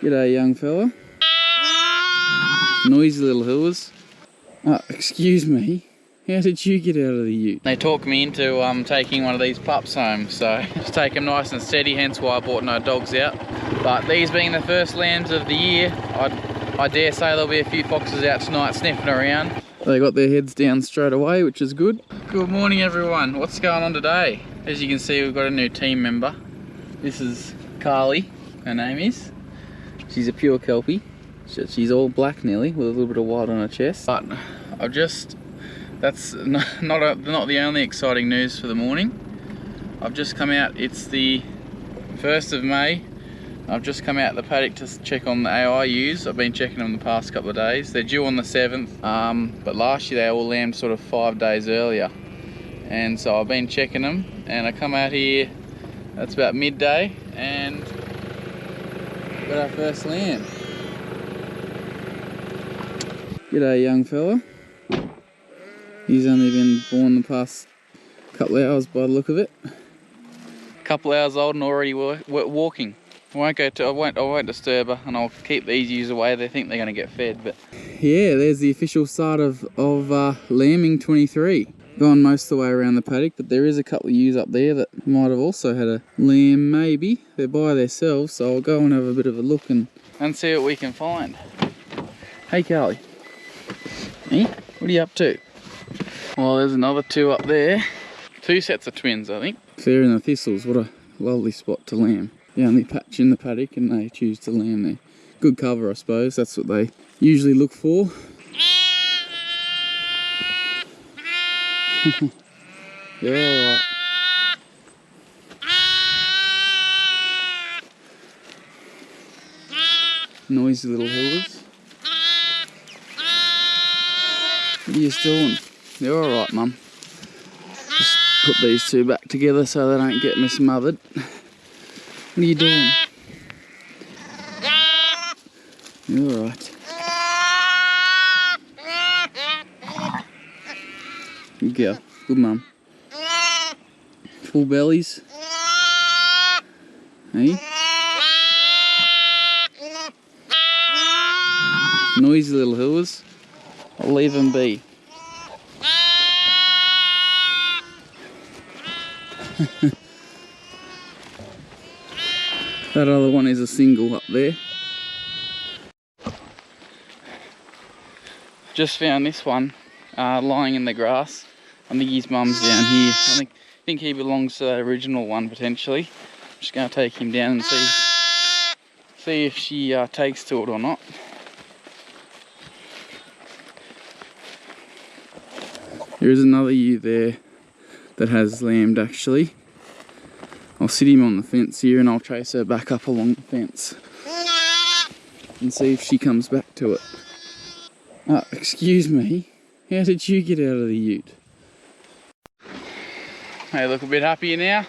G'day, young fella. Noisy little ewes. Oh, excuse me. How did you get out of the ute? They talked me into taking one of these pups home, so just take them nice and steady, hence why I brought no dogs out. But these being the first lambs of the year, I dare say there'll be a few foxes out tonight sniffing around. They got their heads down straight away, which is good. Good morning, everyone. What's going on today? As you can see, we've got a new team member. This is Carly, her name is. She's a pure Kelpie. She's all black nearly, with a little bit of white on her chest. But that's not the only exciting news for the morning. I've just come out, it's the 1st of May. I've just come out the paddock to check on the ewes. I've been checking them the past couple of days. They're due on the 7th, but last year they all lambed sort of 5 days earlier. And so I've been checking them, and I come out here, that's about midday, and got our first lamb. G'day, young fella. He's only been born the past couple of hours by the look of it. Couple hours old and already walking. I won't disturb her, and I'll keep these ewes away. They think they're going to get fed, but yeah, there's the official start of lambing 23. Gone most of the way around the paddock, but there is a couple of ewes up there that might have also had a lamb, maybe. They're by themselves, so I'll go and have a bit of a look and see what we can find. Hey, Carly. Hey, what are you up to? Well, there's another two up there. 2 sets of twins, I think. Fair in the thistles, what a lovely spot to lamb. The only patch in the paddock, and they choose to lamb there. Good cover, I suppose. That's what they usually look for. You're alright. Noisy little ewes. What are you doing? You're alright, Mum. Just put these two back together so they don't get mismothered. What are you doing? You're alright. Good girl. Good mum. Full bellies. Hey? Noisy little ewes. I'll leave them be. That other one is a single up there. Just found this one lying in the grass. I think his mum's down here. I think he belongs to that original one potentially. I'm just going to take him down and see if she takes to it or not. There is another ewe there that has lambed actually. I'll sit him on the fence here and I'll chase her back up along the fence and see if she comes back to it. Oh, excuse me. How did you get out of the ute? Hey, look a bit happier now.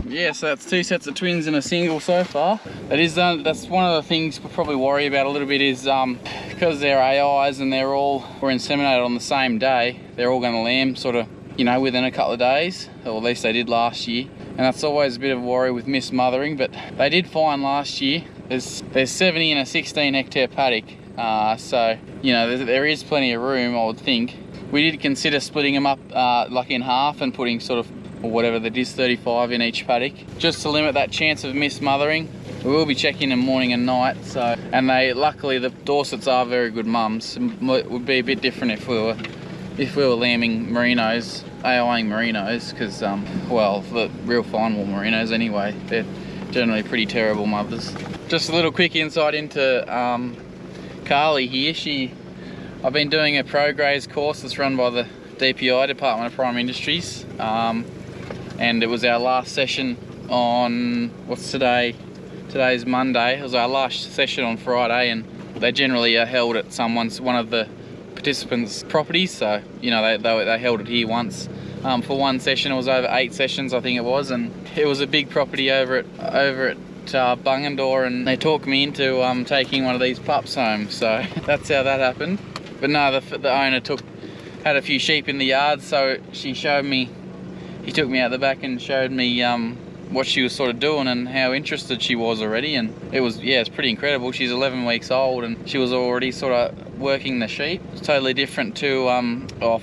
Yeah, so that's 2 sets of twins and a single so far. That's one of the things we probably worry about a little bit is because they're AIs and were inseminated on the same day, they're all going to lamb sort of, you know, within a couple of days, or at least they did last year. And that's always a bit of a worry with mismothering, but they did find last year there's 70 in a 16 hectare paddock, so you know there is plenty of room, I would think. We did consider splitting them up like in half and putting sort of, or whatever that is, 35 in each paddock, just to limit that chance of mismothering. We will be checking them morning and night, so, and luckily the Dorsets are very good mums. It would be a bit different if we were lambing merinos, AIing merinos, because well, the real fine wool merinos anyway, they're generally pretty terrible mothers. Just a little quick insight into Carly here. I've been doing a pro graze course that's run by the DPI, Department of Primary Industries, and it was our last session on, what's today? Today's Monday. It was our last session on Friday, and they generally are held at one of the participants' properties, so you know they held it here once for one session. It was over 8 sessions, I think it was, and it was a big property over at Bungendore, and they talked me into taking one of these pups home, so that's how that happened. But no, the owner had a few sheep in the yard, so he took me out the back and showed me what she was sort of doing and how interested she was already, and it was, yeah, it's pretty incredible. She's 11 weeks old and she was already sort of working the sheep. It's totally different to,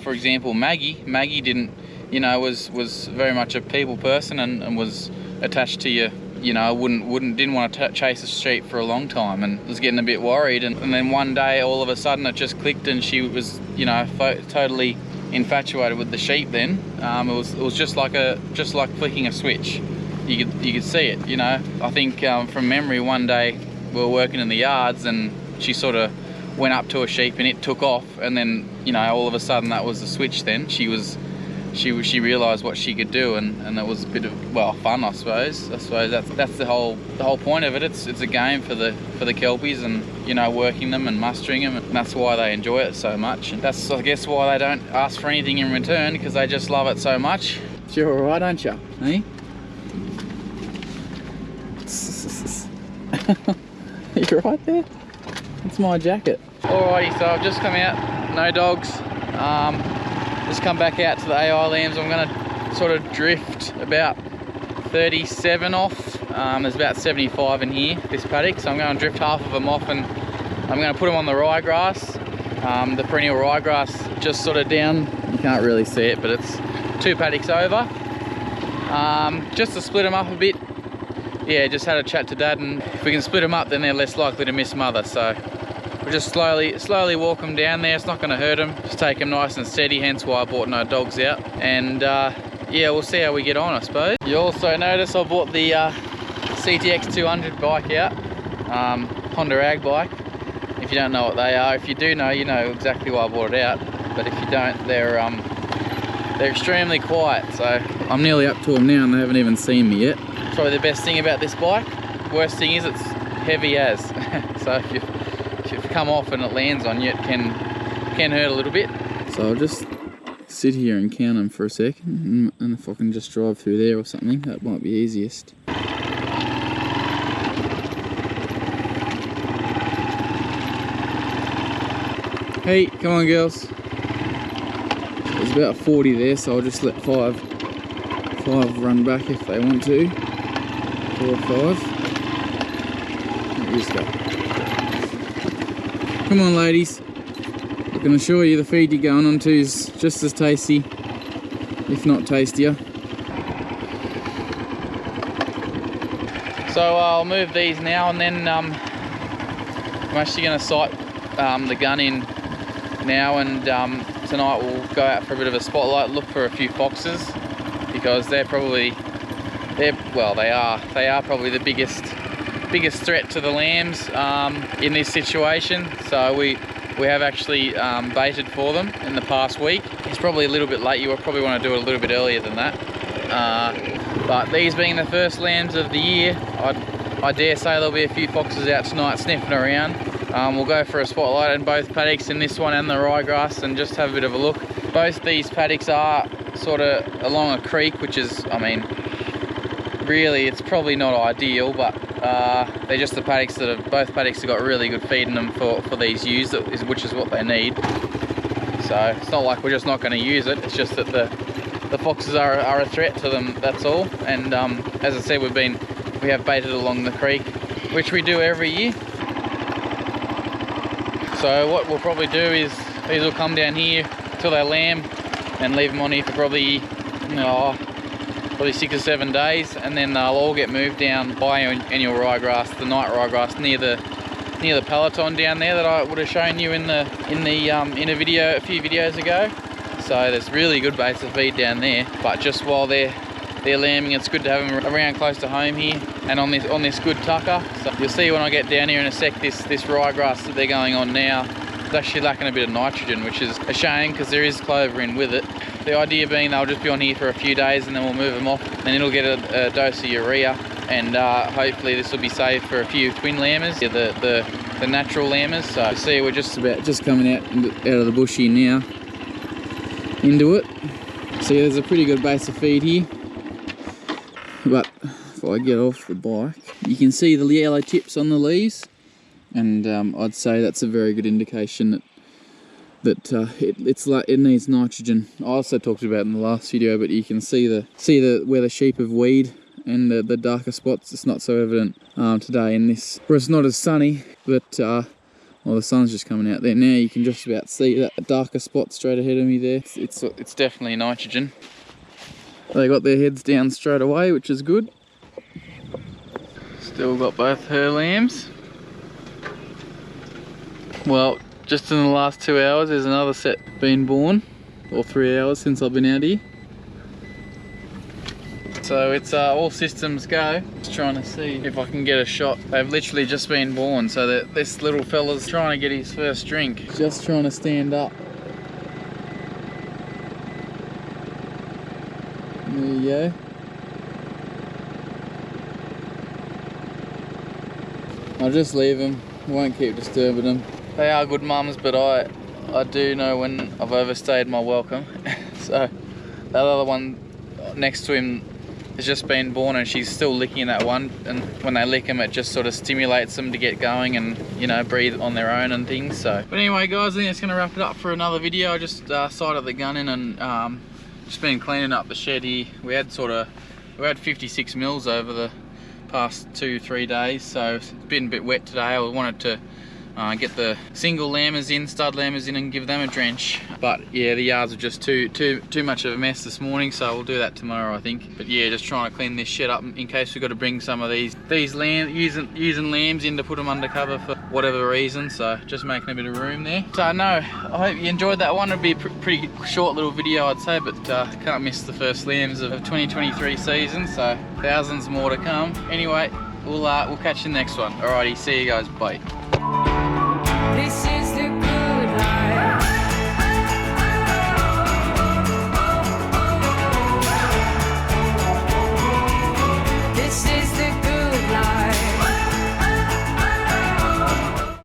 for example, Maggie. Maggie didn't, you know, was very much a people person and was attached to you. You know, didn't want to chase a sheep for a long time and was getting a bit worried. And then one day, all of a sudden, it just clicked, and she was, you know, totally infatuated with the sheep. Then it was just like flicking a switch. You could see it. You know, I think from memory, one day we were working in the yards, and she sort of went up to a sheep, and it took off. And then, you know, all of a sudden, that was the switch. Then she realised what she could do, and that was a bit of, well, fun, I suppose. That's the whole point of it. It's a game for the kelpies, and, you know, working them and mustering them, and that's why they enjoy it so much. And that's, I guess, why they don't ask for anything in return, because they just love it so much. You're all right, aren't you? Hey? You're right there. It's my jacket. Alrighty, so I've just come out. No dogs. Just come back out to the AI lambs. I'm going to sort of drift about 37 off. There's about 75 in here, this paddock, so I'm going to drift half of them off, and I'm going to put them on the ryegrass, the perennial ryegrass, just sort of down. You can't really see it, but it's 2 paddocks over, just to split them up a bit. Yeah, just had a chat to Dad, and if we can split them up, then they're less likely to miss mother. So we'll just slowly walk them down there. It's not going to hurt them. Just take them nice and steady, hence why I bought no dogs out. And yeah, we'll see how we get on, I suppose. You also notice I bought the CTX 200 bike out, Honda Ag bike. If you don't know what they are, if you do know, you know exactly why I bought it out. But if you don't, they're extremely quiet. So I'm nearly up to them now, and they haven't even seen me yet. Probably the best thing about this bike. Worst thing is it's heavy as. So if you come off and it lands on you, it can hurt a little bit. So I'll just sit here and count them for a second, and if I can just drive through there or something, that might be easiest. Hey, come on girls. There's about 40 there, so I'll just let five run back if they want to. 4 or 5. Here's go. Come on ladies. I can assure you the feed you're going on to is just as tasty, if not tastier. So I'll move these now, and then I'm actually going to sight the gun in now, and tonight we'll go out for a bit of a spotlight, look for a few foxes, because they are probably the biggest threat to the lambs in this situation. So we have actually baited for them in the past week. It's probably a little bit late. You will probably want to do it a little bit earlier than that. But these being the first lambs of the year, I dare say there'll be a few foxes out tonight sniffing around. We'll go for a spotlight in both paddocks, in this one and the ryegrass, and just have a bit of a look. Both these paddocks are sort of along a creek, which is, I mean, really it's probably not ideal, but they're just the paddocks both paddocks have got really good feed in them for these ewes, which is what they need. So it's not like we're just not going to use it, it's just that the foxes are a threat to them, that's all. And as I said, we have baited along the creek, which we do every year. So what we'll probably do is these will come down here till they lamb, and leave them on here for probably 6 or 7 days, and then they'll all get moved down biennial ryegrass, the night ryegrass near the peloton down there that I would have shown you in a video a few videos ago. So there's really good base of feed down there, but just while they're lambing, it's good to have them around close to home here and on this good tucker. So you'll see when I get down here in a sec, this ryegrass that they're going on now, it's actually lacking a bit of nitrogen, which is a shame because there is clover in with it. The idea being they'll just be on here for a few days, and then we'll move them off, and it'll get a dose of urea, and hopefully this will be saved for a few twin lambers, the natural lambers. So you see, we're just coming out of the bush here now, into it. See, there's a pretty good base of feed here, but if I get off the bike, you can see the yellow tips on the leaves, and I'd say that's a very good indication that it needs nitrogen. I also talked about it in the last video, but you can see where the sheep have weed and the darker spots. It's not so evident today in this, where it's not as sunny, but well, the sun's just coming out there now. You can just about see that darker spot straight ahead of me there. It's definitely nitrogen. They got their heads down straight away, which is good. Still got both her lambs. Well, just in the last 2 hours, there's another set been born, or 3 hours since I've been out here. So it's all systems go. Just trying to see if I can get a shot. They've literally just been born, so that this little fella's trying to get his first drink. Just trying to stand up. There you go. I'll just leave them. Won't keep disturbing them. They are good mums, but I do know when I've overstayed my welcome. So that other one next to him has just been born, and she's still licking that one, and when they lick them it just sort of stimulates them to get going and, you know, breathe on their own and things. So but anyway guys, I think it's going to wrap it up for another video. I just sighted the gun in and just been cleaning up the shed here. We had 56 mils over the past 2-3 days, so it's been a bit wet today. I wanted to get the single lambers in, stud lambers in, and give them a drench. But yeah, the yards are just too much of a mess this morning, so we'll do that tomorrow I think. But yeah, just trying to clean this shed up in case we've got to bring some of these lambs, using lambs in to put them under cover for whatever reason. So just making a bit of room there. So no, I hope you enjoyed that one. It'll be a pretty short little video I'd say, but can't miss the first lambs of 2023 season, so thousands more to come. Anyway, we'll catch you in the next one. Alrighty, see you guys, bye.